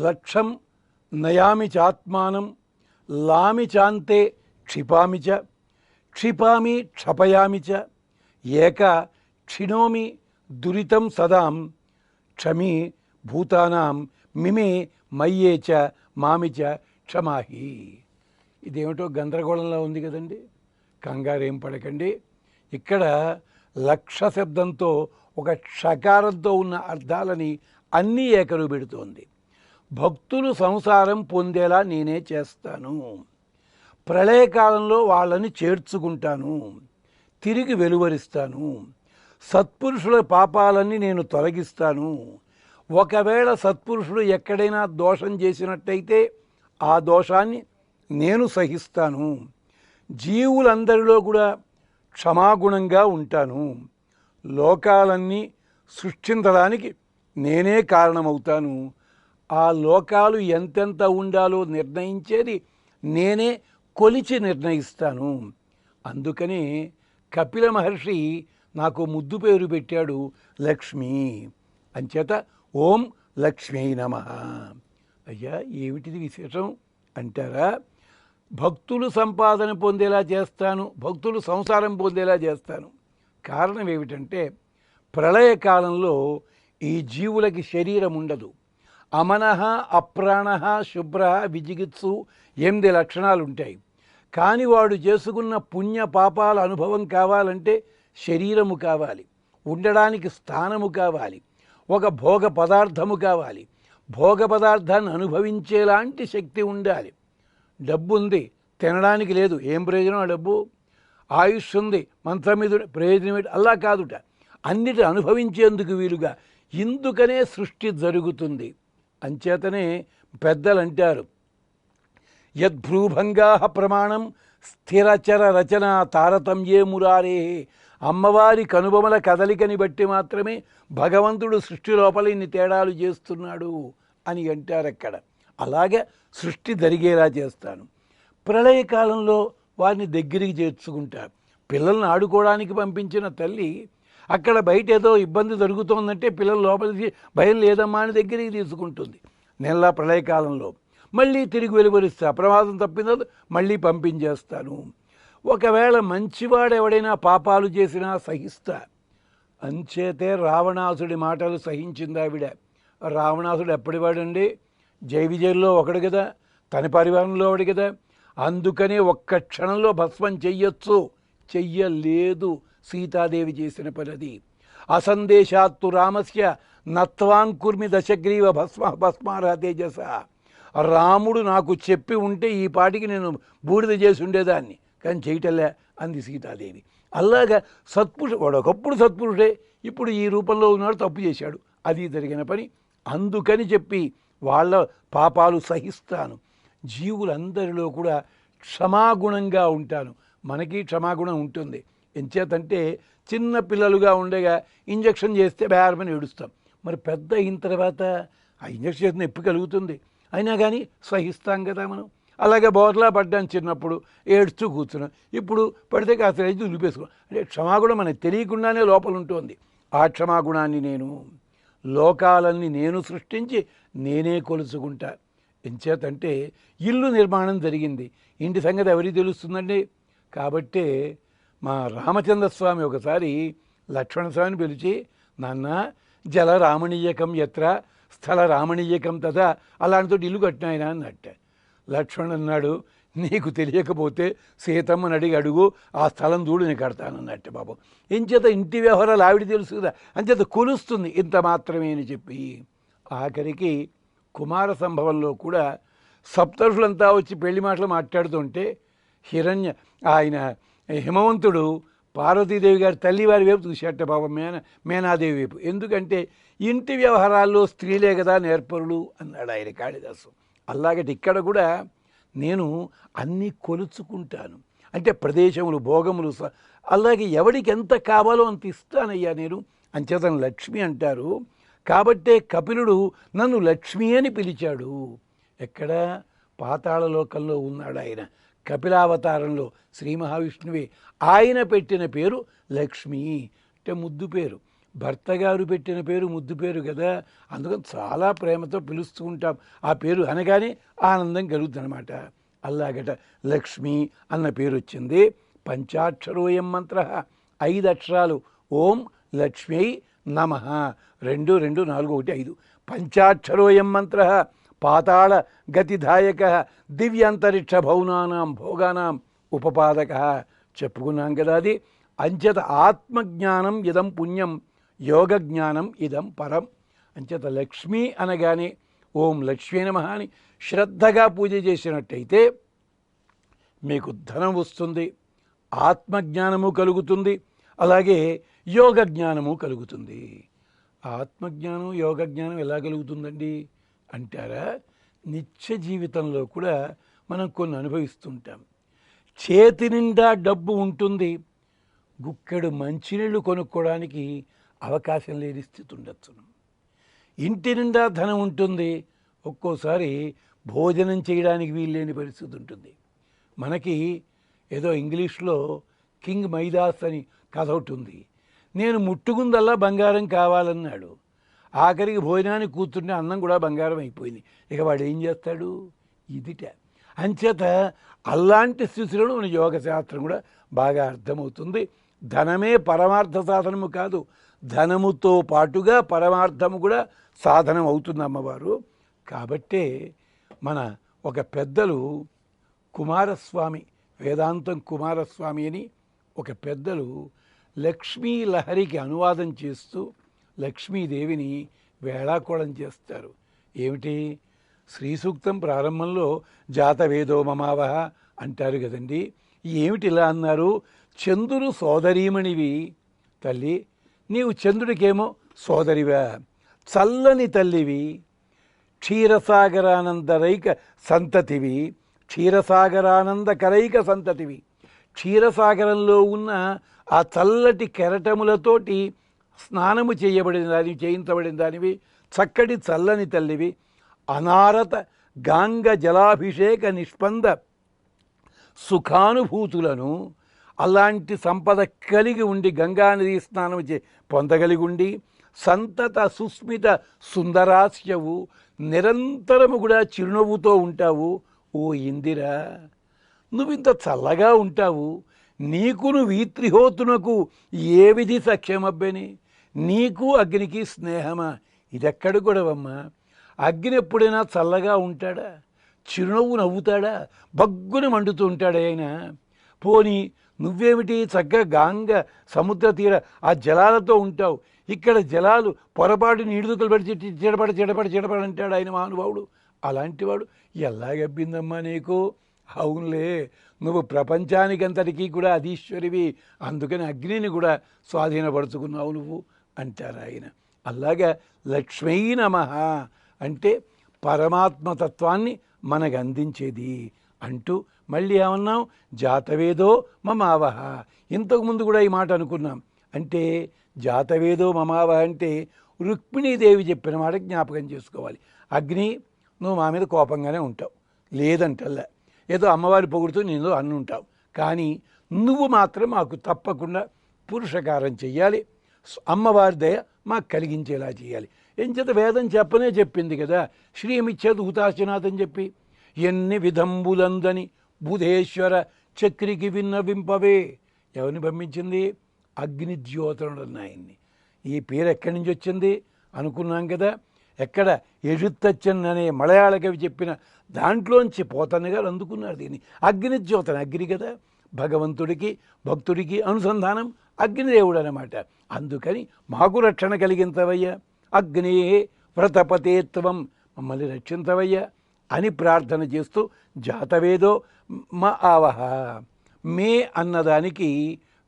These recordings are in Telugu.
లక్షం నయామి చాత్మానం లామి చాంతే క్షిపామి చ క్షిపామి క్షపయామి చ ఏక క్షిణోమి దురితం సదాం క్షమి భూతానాం మిమే మయ్యే చ మామి చ క్షమాహి. ఇదేమిటో గందరగోళంలో ఉంది కదండి. కంగారేం పడకండి. ఇక్కడ లక్ష శబ్దంతో ఒక షకారంతో ఉన్న అర్థాలని అన్నీ ఏకరు పెడుతోంది. భక్తులు సంసారం పొందేలా నేనే చేస్తాను, ప్రళయకాలంలో వాళ్ళని చేర్చుకుంటాను, తిరిగి వెలువరిస్తాను, సత్పురుషుల పాపాలన్నీ నేను తొలగిస్తాను. ఒకవేళ సత్పురుషుడు ఎక్కడైనా దోషం చేసినట్టయితే ఆ దోషాన్ని నేను సహిస్తాను. జీవులందరిలో కూడా క్షమాగుణంగా ఉంటాను. లోకాలన్నీ సృష్టించడానికి నేనే కారణమవుతాను. ఆ లోకాలు ఎంతెంత ఉండాలో నిర్ణయించేది నేనే కొలిచి నిర్ణయిస్తాను. అందుకని కపిల మహర్షి నాకు ముద్దు పేరు పెట్టాడు లక్ష్మి. అంచేత ఓం లక్ష్మీ నమః. అయ్యా ఏమిటిది విశేషం అంటారా? భక్తులు సంపాదన పొందేలా చేస్తాను, భక్తులు సంసారం పొందేలా చేస్తాను. కారణం ఏమిటంటే ప్రళయకాలంలో ఈ జీవులకి శరీరం ఉండదు. అమనః అప్రాణః శుభ్ర విజిగిత్సు 8 లక్షణాలు ఉంటాయి. కానీ వాడు చేసుకున్న పుణ్య పాపాల అనుభవం కావాలంటే శరీరము కావాలి, ఉండడానికి స్థానము కావాలి, ఒక భోగ పదార్థము కావాలి, భోగ పదార్థాన్ని అనుభవించేలాంటి శక్తి ఉండాలి. డబ్బు ఉంది, తినడానికి లేదు, ఏం ప్రయోజనం ఆ డబ్బు? ఆయుష్ ఉంది, మంత్రం మీద ప్రయోజనం ఏంటి? అలా కాదుట, అన్నిటి అనుభవించేందుకు వీలుగా. ఇందుకనే సృష్టి జరుగుతుంది. అంచేతనే పెద్దలు అంటారు, యద్భ్రూభంగా ప్రమాణం స్థిరచర రచన తారతమ్యే మురారే. అమ్మవారి కనుబొమల కదలికని బట్టి మాత్రమే భగవంతుడు సృష్టి లోపల ఇన్ని తేడాలు చేస్తున్నాడు అని అంటారు అక్కడ. అలాగే సృష్టి జరిగేలా చేస్తాను. ప్రళయకాలంలో వారిని దగ్గరికి చేర్చుకుంటారు. పిల్లల్ని ఆడుకోవడానికి పంపించిన తల్లి అక్కడ బయట ఏదో ఇబ్బంది జరుగుతోందంటే పిల్లల లోపలికి భయం లేదమ్మా అని దగ్గరికి తీసుకుంటుంది. నెల ప్రళయకాలంలో మళ్ళీ తిరిగి వెలువరిస్తా, ప్రమాదం తప్పిందో మళ్ళీ పంపించేస్తాను. ఒకవేళ మంచివాడు ఎవడైనా పాపాలు చేసినా సహిస్తా. అంచేతే రావణాసుడి మాటలు సహించింది ఆవిడ. రావణాసుడు ఎప్పటివాడండి? జై విజయంలో ఒకడు కదా, తన పరివారంలో ఒకడు కదా. అందుకనే ఒక్క క్షణంలో భస్మం చెయ్యొచ్చు, చెయ్యలేదు. సీతాదేవి చేసిన పనిది. అసందేశాత్తు రామస్య నత్వాంకుర్మి దశగ్రీవ భస్మార తేజస. రాముడు నాకు చెప్పి ఉంటే ఈ పాటికి నేను బూడిద చేసి ఉండేదాన్ని, కానీ చేయటలే అంది సీతాదేవి. అలాగా సత్పురుషుడు, వాడు ఒకప్పుడు సత్పురుషుడే, ఇప్పుడు ఈ రూపంలో ఉన్నాడు, తప్పు చేశాడు, అది జరిగిన పని. అందుకని చెప్పి వాళ్ళ పాపాలు సహిస్తాను. జీవులందరిలో కూడా క్షమాగుణంగా ఉంటాను. మనకి క్షమాగుణం ఉంటుంది. ఎంచేతంటే చిన్న పిల్లలుగా ఉండగా ఇంజక్షన్ చేస్తే బేరమని ఏడుస్తాం. మరి పెద్ద అయిన తర్వాత ఆ ఇంజక్షన్ చేసిన నొప్పి కలుగుతుంది, అయినా కానీ సహిస్తాం కదా మనం. అలాగే బోర్లా పడ్డాను చిన్నప్పుడు, ఏడుస్తూ కూర్చున్నాం. ఇప్పుడు పడితే కాస్త రైతు దులిపేసుకున్నాం. అంటే క్షమాగుణం మనకి తెలియకుండానే లోపల ఉంటుంది. ఆ క్షమాగుణాన్ని నేను, లోకాలన్నీ నేను సృష్టించి నేనే కొలుచుకుంటా. ఎంచేతంటే ఇల్లు నిర్మాణం జరిగింది, ఇంటి సంగతి ఎవరికి తెలుస్తుందండి? కాబట్టే మా రామచంద్రస్వామి ఒకసారి లక్ష్మణస్వామిని పిలిచి, నాన్న జల రామణీయకం ఎత్ర స్థల రామణీయకం తదా, అలాంటితో ఇల్లు కట్టినాయన అన్నట్ట. లక్ష్మణ్ అన్నాడు, నీకు తెలియకపోతే సీతమ్మని అడిగి అడుగు, ఆ స్థలం చూడు నేను కడతానన్నట్టు. బాబు ఎంచేత ఇంటి వ్యవహారాలు ఆవిడ తెలుసు కదా, అంచేత కొలుస్తుంది, ఇంత మాత్రమే అని చెప్పి. ఆఖరికి కుమార సంభవంలో కూడా సప్తరుషులంతా వచ్చి పెళ్లి మాటలు మాట్లాడుతుంటే ఆయన హిమవంతుడు పార్వతీదేవి గారి తల్లి వారి వైపు చూసేట పాపం, మేనాదేవి వైపు. ఎందుకంటే ఇంటి వ్యవహారాల్లో స్త్రీలే కదా నేర్పరులు అన్నాడు ఆయన కాళిదాసు. అలాగటి ఇక్కడ కూడా నేను అన్నీ కొలుచుకుంటాను. అంటే ప్రదేశములు, భోగములు, అలాగే ఎవడికి ఎంత కావాలో అంత ఇస్తానయ్యా నేను. అంచేతను లక్ష్మి అంటారు. కాబట్టే కపిలుడు నన్ను లక్ష్మి అని పిలిచాడు. ఎక్కడ? పాతాళలోకంలో ఉన్నాడు ఆయన. కపిలావతారంలో శ్రీ మహావిష్ణువే ఆయన పెట్టిన పేరు లక్ష్మి. అంటే ముద్దు పేరు. భర్త గారు పెట్టిన పేరు ముద్దు పేరు కదా, అందుకని చాలా ప్రేమతో పిలుస్తూ ఉంటాం. ఆ పేరు అనగానే ఆనందం కలుగుతుంది అనమాట. అలాగట లక్ష్మి అన్న పేరు వచ్చింది. పంచాక్షరోయం మంత్ర, 5 అక్షరాలు. ఓం లక్ష్మీ నమ. 2 2 4 1 5. పంచాక్షరోయం మంత్ర పాతాళ గతిదాయక దివ్యాంతరిక్ష భౌనానాం భోగానాం ఉపపాదక. చెప్పుకున్నాం కదా అది. అంచేత ఆత్మజ్ఞానం ఇదం పుణ్యం, యోగ జ్ఞానం ఇదం పరం. అంచేత లక్ష్మి అనగానే ఓం లక్ష్మీ నమః అని శ్రద్ధగా పూజ చేసినట్టయితే మీకు ధనం వస్తుంది, ఆత్మజ్ఞానము కలుగుతుంది, అలాగే యోగ జ్ఞానము కలుగుతుంది. ఆత్మజ్ఞానం యోగ జ్ఞానం ఎలా కలుగుతుందండి అంటారా? నిత్య జీవితంలో కూడా మనం కొన్ని అనుభవిస్తుంటాం. చేతి నిండా డబ్బు ఉంటుంది, గుక్కెడు మంచినీళ్ళు కొనుక్కోవడానికి అవకాశం లేని స్థితి ఉండొచ్చును. ఇంటి నిండా ధనం ఉంటుంది, ఒక్కోసారి భోజనం చేయడానికి వీల్లేని పరిస్థితి ఉంటుంది. మనకి ఏదో ఇంగ్లీష్లో కింగ్ మైదాస్ అని కథ ఒకటి ఉంది. నేను ముట్టుకుందల్లా బంగారం కావాలన్నాడు. ఆఖరికి భోజనానికి కూర్చుంటే అన్నం కూడా బంగారం అయిపోయింది. ఇక వాడు ఏం చేస్తాడు? ఇదిట. అంచేత అలాంటి స్థితిలో మన యోగ శాస్త్రం కూడా బాగా అర్థమవుతుంది. ధనమే పరమార్థ సాధనము కాదు, ధనముతో పాటుగా పరమార్థము కూడా సాధనం అవుతుంది అమ్మవారు. కాబట్టే మన ఒక పెద్దలు కుమారస్వామి, వేదాంతం కుమారస్వామి అని ఒక పెద్దలు లక్ష్మీ లహరికి అనువాదం చేస్తూ లక్ష్మీదేవిని వేళాకోళం చేస్తారు. ఏమిటి? శ్రీ సూక్తం ప్రారంభంలో జాతవేదో మమావహ అంటారు కదండి. ఏమిటి ఇలా అన్నారు? చంద్రుడు సోదరీమణివి తల్లి, నీవు చంద్రుడికేమో సోదరివా, చల్లని తల్లివి, క్షీరసాగరానందరైక సంతతివి, క్షీరసాగరానందకరైక సంతతివి. క్షీరసాగరంలో ఉన్న ఆ చల్లటి కెరటములతోటి స్నానము చేయబడిన దానివి, చేయించబడిన దానివి, చక్కటి చల్లని తల్లివి. అనారత గాంగ జలాభిషేక నిష్పంద సుఖానుభూతులను, అలాంటి సంపద కలిగి ఉండి గంగానది స్నానం పొందగలిగి ఉండి, సంతత సుస్మిత సుందరాస్యవు, నిరంతరము కూడా చిరునవ్వుతో ఉంటావు. ఓ ఇందిరా, నువ్వింత చల్లగా ఉంటావు, నీకును వీత్రిహోతునకు ఏ విధి సఖ్యమబ్బని, నీకు అగ్నికి స్నేహమా? ఇదెక్కడ గొడవమ్మా? అగ్ని ఎప్పుడైనా చల్లగా ఉంటాడా? చిరునవ్వు నవ్వుతాడా? బగ్గున మండుతూ ఉంటాడా ఆయన? పోనీ నువ్వేమిటి చక్కగా గాంగ సముద్ర తీర ఆ జలాలతో ఉంటావు, ఇక్కడ జలాలు పొరపాటు నీడుదుకలు పడి చిడపడ అంటాడు ఆయన మహానుభావుడు. అలాంటివాడు ఎలాగబ్బిందమ్మా నీకు? అవునులే, నువ్వు ప్రపంచానికంతటికీ కూడా అధీశ్వరివి, అందుకని అగ్నిని కూడా స్వాధీనపరుచుకున్నావు నువ్వు అంటారు ఆయన. అలాగా లక్ష్మీ నమః అంటే పరమాత్మతత్వాన్ని మనకు అందించేది అంటూ మళ్ళీ ఏమన్నాం? జాతవేదో మమావహ. ఇంతకుముందు కూడా ఈ మాట అనుకున్నాం. అంటే జాతవేదో మమావహ అంటే రుక్మిణీదేవి చెప్పిన మాట జ్ఞాపకం చేసుకోవాలి. అగ్ని, నువ్వు మా మీద కోపంగానే ఉంటావు, లేదంటల్లా, ఏదో అమ్మవారి పొగుడుతూ నేను అన్ను ఉంటావు, కానీ నువ్వు మాత్రం మాకు తప్పకుండా పురుషకారం చెయ్యాలి, అమ్మవారి దయ మాకు కలిగించేలా చేయాలి. ఎంచేత వేదం చెప్పనే చెప్పింది కదా, శ్రీమిచ్చేది హుతాశనాథ్ అని చెప్పి, ఎన్ని విధంబులందని బుధేశ్వర చక్రికి విన్నవింపవే. ఎవరిని పంపించింది? అగ్నిజ్యోతనుడు ఆయన్ని. ఈ పేరు ఎక్కడి నుంచి వచ్చింది అనుకున్నాం కదా. ఎక్కడ? ఎഴുത്തച്ഛన్ అనే మలయాళ కవి చెప్పిన దాంట్లోంచి పోతన్న గారు అందుకున్నారు దీన్ని. అగ్నిజ్యోతన, అగ్ని కదా, భగవంతుడికి భక్తుడికి అనుసంధానం అగ్నిదేవుడు అన్నమాట. అందుకని మాకు రక్షణ కలిగించవయ్యా, అగ్నే వ్రతపతేత్వం, మమ్మల్ని రక్షించవయ్యా అని ప్రార్థన చేస్తూ జాతవేదో మ ఆవహ. మే అన్నదానికి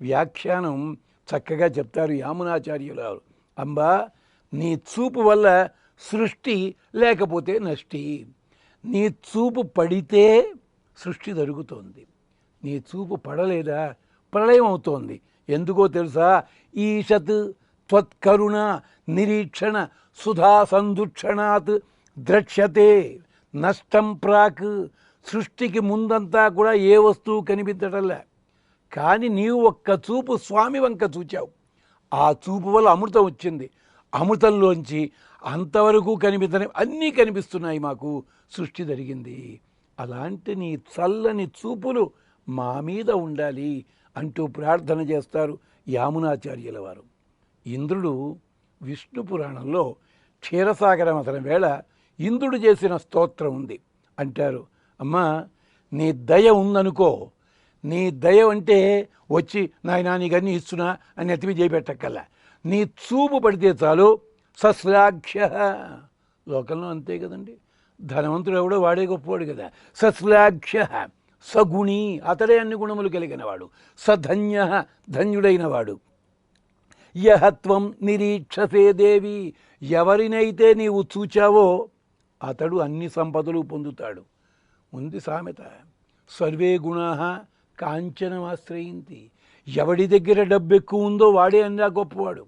వ్యాఖ్యానం చక్కగా చెప్తారు యామునాచార్యులు. అంబా, నీ చూపు వల్ల సృష్టి, లేకపోతే నష్టి. నీ చూపు పడితే సృష్టి జరుగుతోంది, నీ చూపు పడలేదా ప్రళయం అవుతోంది. ఎందుకో తెలుసా? ఈషత్ త్వత్కరుణ నిరీక్షణ సుధా సందుక్షణాత్ ద్రక్ష్యతే నష్టం ప్రాక్. సృష్టికి ముందంతా కూడా ఏ వస్తువు కనిపించటంలే, కానీ నీవు ఒక్క చూపు స్వామి వంక చూచావు. ఆ చూపు వల్ల అమృతం వచ్చింది. అమృతంలోంచి అంతవరకు కనిపించని అన్నీ కనిపిస్తున్నాయి, మాకు సృష్టి జరిగింది. అలాంటి నీ చల్లని చూపులు మా మీద ఉండాలి అంటూ ప్రార్థన చేస్తారు యామునాచార్యుల వారు. ఇంద్రుడు విష్ణు పురాణంలో క్షీరసాగర మథన వేళ ఇంద్రుడు చేసిన స్తోత్రం ఉంది. అంటారు, అమ్మా నీ దయ ఉందనుకో, నీ దయ అంటే వచ్చి నాయనా నీకన్నీ ఇస్తున్నా అని ఎత్తివి చేపెట్టక్కల్లా, నీ చూపు పడితే చాలు. సశ్లాఘ్య, లోకంలో అంతే కదండి, ధనవంతుడు ఎవడో వాడే గొప్పవాడు కదా. సశ్లాఘ్య సగుణి, అతడే అన్ని గుణములు కలిగినవాడు. సధన్య, ధన్యుడైనవాడు. యహత్వం నిరీక్షసే దేవి, ఎవరినైతే నీవు చూచావో అతడు అన్ని సంపదలు పొందుతాడు. ఉంది సామెత, సర్వే గుణా కాంచనమాశ్రయింతి. ఎవడి దగ్గర డబ్బు ఎక్కువ ఉందో వాడే అన్నా గొప్పవాడు.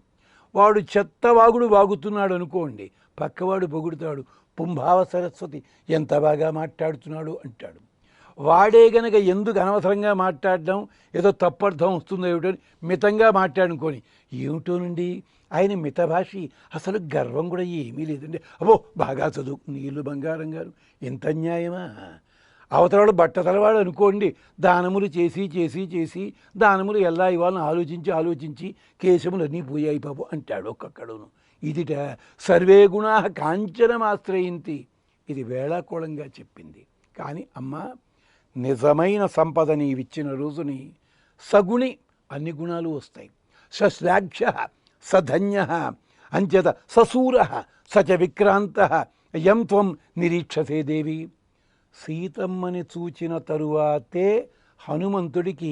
వాడు చెత్తవాగుడు వాగుతున్నాడు అనుకోండి, పక్కవాడు పొగుడుతాడు, పుంభావ సరస్వతి ఎంత బాగా మాట్లాడుతున్నాడు అంటాడు. వాడే గనక ఎందుకు అనవసరంగా మాట్లాడడం, ఏదో తప్పర్థం వస్తుందో ఏమిటని మితంగా మాట్లాడుకొని, ఏమిటోనండి ఆయన మితభాషి, అసలు గర్వం కూడా ఏమీ లేదండి, అబ్బో బాగా చదువు నీళ్ళు బంగారం గారు, ఎంత అన్యాయమా. అవతలవాడు బట్టతలవాడు అనుకోండి, దానములు చేసి చేసి చేసి దానములు ఎలా ఇవ్వాలని ఆలోచించి ఆలోచించి కేశములు అన్నీ పోయాయి పాపు అంటాడు ఒక్కొక్కడును. ఇదిట సర్వే గుణా కాంచనమాశ్రయింతి, ఇది వేళాకోళంగా చెప్పింది. కానీ అమ్మ నిజమైన సంపద నీవిచ్చిన రోజుని సగుణి అన్ని గుణాలు వస్తాయి. సశ్లాఘ్య సధన్య అంచేత ససూర సచ విక్రాంత యం త్వం నిరీక్షసే దేవి. సీతమ్మని చూచిన తరువాతే హనుమంతుడికి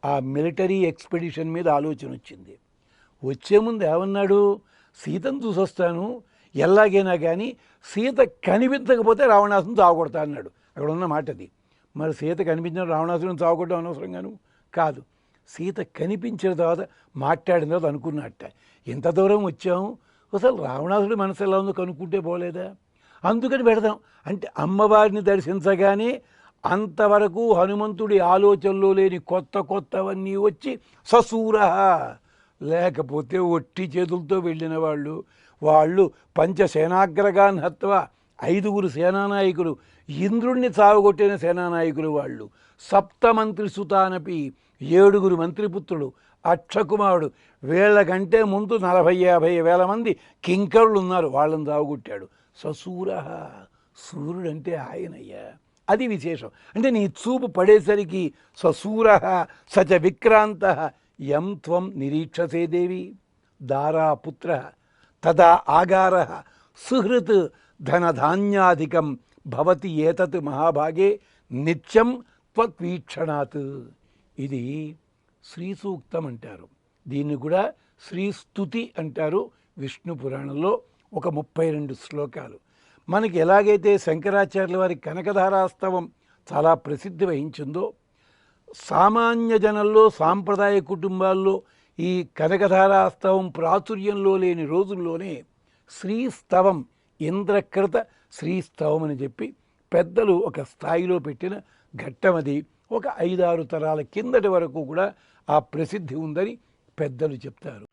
ఆ మిలిటరీ ఎక్స్పెడిషన్ మీద ఆలోచన వచ్చింది. వచ్చే ముందు ఏమన్నాడు, సీతను చూసొస్తాను ఎలాగైనా కానీ సీత కనిపించకపోతే రావణాసుని చావకొడతా అన్నాడు. అక్కడ ఉన్న మాట అది. మరి సీత కనిపించిన రావణాసుని చావకొట్టడం అనవసరంగాను కాదు, సీత కనిపించిన తర్వాత మాట్లాడిన తర్వాత అనుకున్నట్ట, ఎంత దూరం వచ్చాము, అసలు రావణాసుడి మనసు ఎలా ఉందో కనుక్కుంటే పోలేదా, అందుకని పెడదాం అంటే అమ్మవారిని దర్శించగానే అంతవరకు హనుమంతుడి ఆలోచనలో లేని కొత్త కొత్తవన్నీ వచ్చి ససూర, లేకపోతే ఒట్టి చేతులతో వెళ్ళిన వాళ్ళు పంచసేనాగ్రగాన్ హత్వ, 5 సేనానాయకులు, ఇంద్రుణ్ణి చావగొట్టిన సేనానాయకులు వాళ్ళు. సప్తమంత్రి సుతానపి, 7 మంత్రిపుత్రుడు, అక్షకుమారుడు, వీళ్ళకంటే ముందు 40-50 వేల మంది కింకరులు ఉన్నారు, వాళ్ళని చావగొట్టాడు. ససూర, సూర్యుడంటే ఆయనయ్యా, అది విశేషం. అంటే నీ చూపు పడేసరికి ససూర సచ విక్రాంత యం త్వం నిరీక్షసే దేవి. దారాపుత్ర తదా ఆగార సుహృత్ ధనధాన్యాధికం భవతి ఏతత్ మహాభాగే నిత్యం త్వద్వీక్షణాత్. ఇది శ్రీ సూక్తం అంటారు, దీన్ని కూడా శ్రీస్తుతి అంటారు. విష్ణు పురాణంలో ఒక 32 శ్లోకాలు. మనకి ఎలాగైతే శంకరాచార్యుల వారి కనకధారాస్తవం చాలా ప్రసిద్ధి వహించిందో, సామాన్య జనంలో సాంప్రదాయ కుటుంబాల్లో ఈ కనకధారాస్తవం ప్రాచుర్యంలో లేని రోజుల్లోనే శ్రీస్తవం, ఇంద్రకృత శ్రీస్తవం అని చెప్పి పెద్దలు ఒక స్థాయిలో పెట్టిన ఘట్టమది. ఒక 5-6 తరాల కిందటి వరకు కూడా ఆ ప్రసిద్ధి ఉందని పెద్దలు చెప్తారు.